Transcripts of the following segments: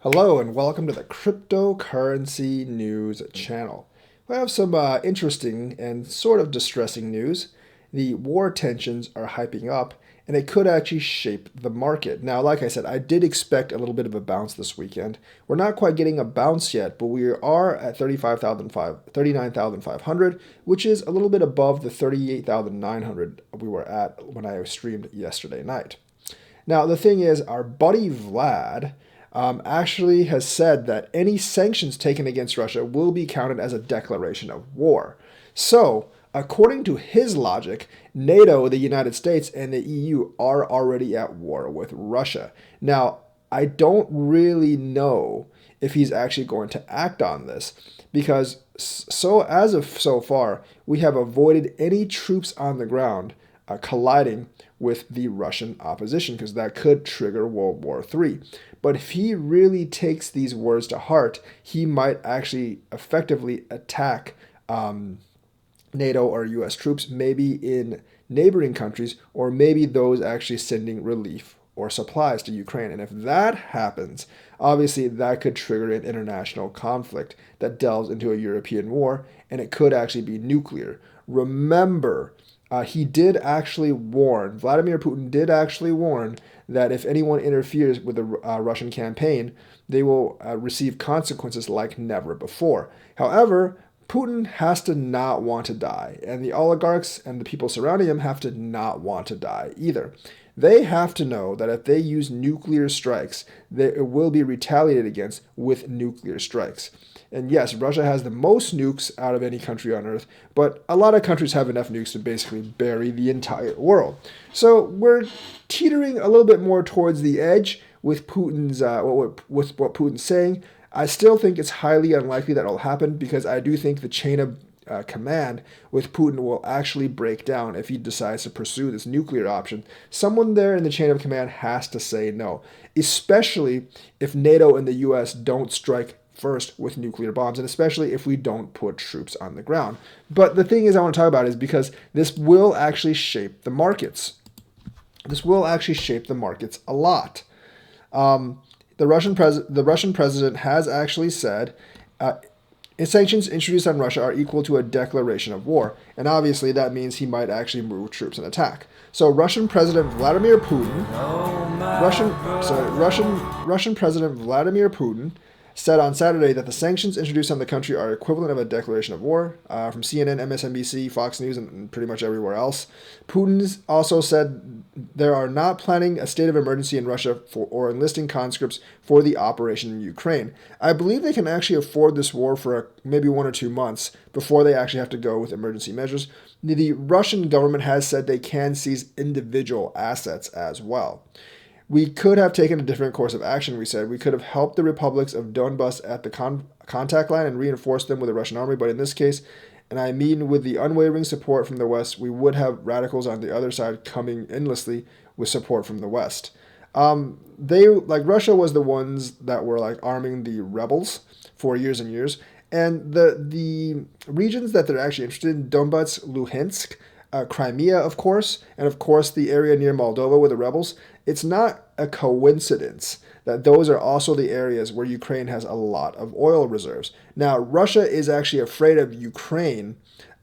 Hello and welcome to the Cryptocurrency News channel. We have some interesting and sort of distressing news. The war tensions are hyping up and it could actually shape the market. Now, like I said, I did expect a little bit of a bounce this weekend. We're not quite getting a bounce yet, but we are at 39,500, which is a little bit above the 38,900 we were at when I streamed yesterday night. Now, the thing is, our buddy Vlad actually has said that any sanctions taken against Russia will be counted as a declaration of war. So, according to his logic, NATO, the United States, and the EU are already at war with Russia. Now, I don't really know if he's actually going to act on this because as of so far, we have avoided any troops on the ground colliding with the Russian opposition because that could trigger World War III. But if he really takes these words to heart, he might actually effectively attack NATO or US troops, maybe in neighboring countries, or maybe those actually sending relief or supplies to Ukraine. And if that happens, obviously that could trigger an international conflict that delves into a European war, and it could actually be nuclear. Remember, Vladimir Putin did actually warn that if anyone interferes with the Russian campaign, they will receive consequences like never before. However, Putin has to not want to die, and the oligarchs and the people surrounding him have to not want to die either. They have to know that if they use nuclear strikes, it will be retaliated against with nuclear strikes. And yes, Russia has the most nukes out of any country on Earth, but a lot of countries have enough nukes to basically bury the entire world. So we're teetering a little bit more towards the edge with Putin's with what Putin's saying. I still think it's highly unlikely that will happen because I do think the chain of command with Putin will actually break down if he decides to pursue this nuclear option. Someone there in the chain of command has to say no, especially if NATO and the US don't strike first with nuclear bombs, and especially if we don't put troops on the ground. But the thing is I want to talk about is because this will actually shape the markets. This will actually shape the markets a lot. The Russian president has actually said sanctions introduced on Russia are equal to a declaration of war, and obviously that means he might actually move troops and attack. So Russian President Vladimir Putin, Russian President Vladimir Putin said on Saturday that the sanctions introduced on the country are equivalent of a declaration of war, from CNN, MSNBC, Fox News, and pretty much everywhere else. Putin also said they are not planning a state of emergency in Russia or enlisting conscripts for the operation in Ukraine. I believe they can actually afford this war for maybe 1 or 2 months before they actually have to go with emergency measures. The Russian government has said they can seize individual assets as well. We could have taken a different course of action, we said. We could have helped the republics of Donbas at the contact line and reinforced them with the Russian army. But in this case, and I mean with the unwavering support from the West, we would have radicals on the other side coming endlessly with support from the West. Russia was the ones that were arming the rebels for years and years. And the regions that they're actually interested in, Donbas, Luhansk, Crimea, of course, and of course the area near Moldova with the rebels, it's not a coincidence that those are also the areas where Ukraine has a lot of oil reserves. Now, Russia is actually afraid of Ukraine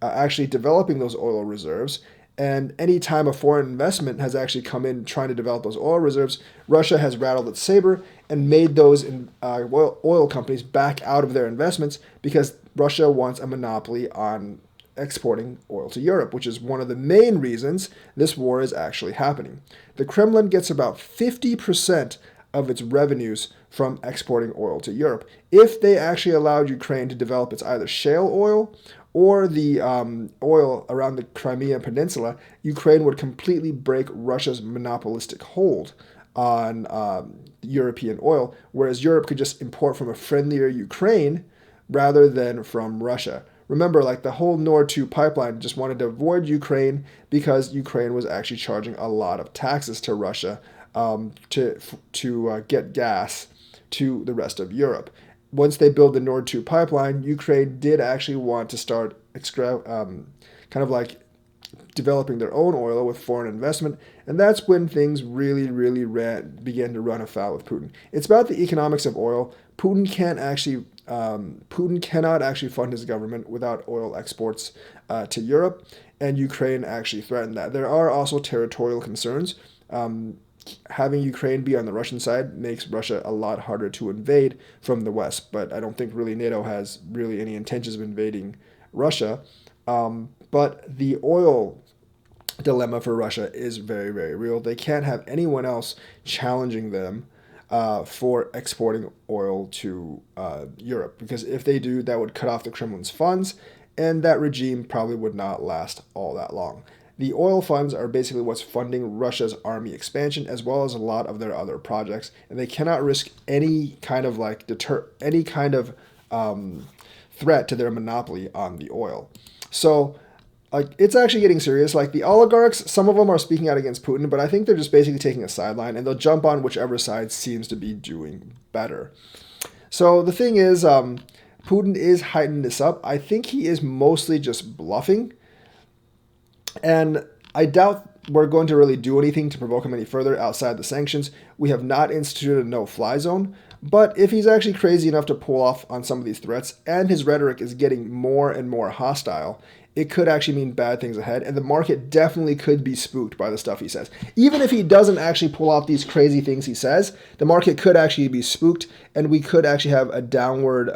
actually developing those oil reserves, and any time a foreign investment has actually come in trying to develop those oil reserves, Russia has rattled its saber and made those oil companies back out of their investments because Russia wants a monopoly on exporting oil to Europe, which is one of the main reasons this war is actually happening. The Kremlin gets about 50% of its revenues from exporting oil to Europe. If they actually allowed Ukraine to develop its either shale oil or the oil around the Crimea Peninsula, Ukraine would completely break Russia's monopolistic hold on European oil, whereas Europe could just import from a friendlier Ukraine rather than from Russia. Remember, the whole Nord 2 pipeline just wanted to avoid Ukraine because Ukraine was actually charging a lot of taxes to Russia to get gas to the rest of Europe. Once they build the Nord 2 pipeline, Ukraine did actually want to start developing their own oil with foreign investment, and that's when things really, really began to run afoul with Putin. It's about the economics of oil. Putin cannot actually fund his government without oil exports to Europe, and Ukraine actually threatened that. There are also territorial concerns. Having Ukraine be on the Russian side makes Russia a lot harder to invade from the west, but I don't think really NATO has really any intentions of invading Russia. But the oil dilemma for Russia is very, very real. They can't have anyone else challenging them for exporting oil to Europe, because if they do, that would cut off the Kremlin's funds, and that regime probably would not last all that long. The oil funds are basically what's funding Russia's army expansion, as well as a lot of their other projects, and they cannot risk any kind of threat to their monopoly on the oil. So, it's actually getting serious. Like, the oligarchs, some of them are speaking out against Putin, but I think they're just basically taking a sideline, and they'll jump on whichever side seems to be doing better. So the thing is, Putin is heightening this up. I think he is mostly just bluffing. And I doubt we're going to really do anything to provoke him any further outside the sanctions. We have not instituted a no-fly zone. But if he's actually crazy enough to pull off on some of these threats, and his rhetoric is getting more and more hostile, it could actually mean bad things ahead, and the market definitely could be spooked by the stuff he says. Even if he doesn't actually pull off these crazy things he says, the market could actually be spooked, and we could actually have a downward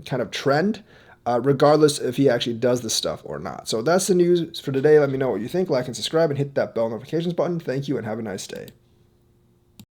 kind of trend, regardless if he actually does this stuff or not. So that's the news for today. Let me know what you think. Like and subscribe, and hit that bell notifications button. Thank you, and have a nice day.